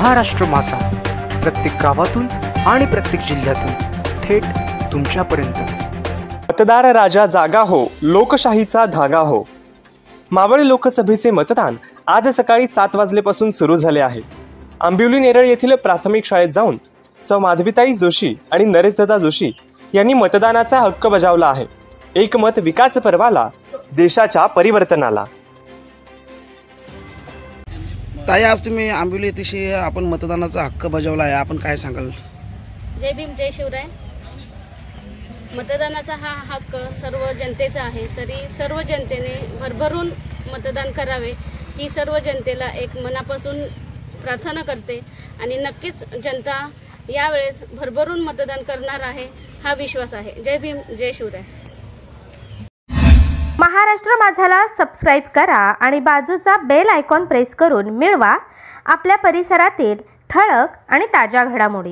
महाराष्ट्र माझा, प्रत्येक गावातून आणि प्रत्येक जिल्ह्यातून थेट तुमच्यापर्यंत। मतदार राजा जागा हो, लोकशाहीचा धागा हो। मावळ लोकसभेचे मतदान आज सकाळी 7 वाजल्यापासून सुरू झाले आहे। आंबिवली नेरळ येथील प्राथमिक शाळेत जाऊन सौ माधवीताई जोशी आणि नरेशदादा जोशी यांनी मतदानाचा हक्क बजावला आहे। एक मत विकास पर्वाला, देशाच्या परिवर्तनाला। ताई, आज तुम्ही आंबिवली येथे आपण मतदानाचा हक्क बजावला आहे, आपण काय सांगाल? जय भीम, जय शिवराय। मतदानाचा हा हक्क सर्व जनतेचा आहे, तरी सर्व जनतेने भरभरून मतदान करावे ही सर्व जनतेला एक मनापासून प्रार्थना करते आणि नक्कीच जनता यावेळेस भरभरून मतदान करणार आहे हा विश्वास आहे। जय भीम, जय शिवराय। महाराष्ट्र माझाला सबस्क्राइब करा आणि बाजूचा बेल आयकॉन प्रेस करून मिळवा आपल्या परिसरातील ठळक आणि ताज्या घडामोडी।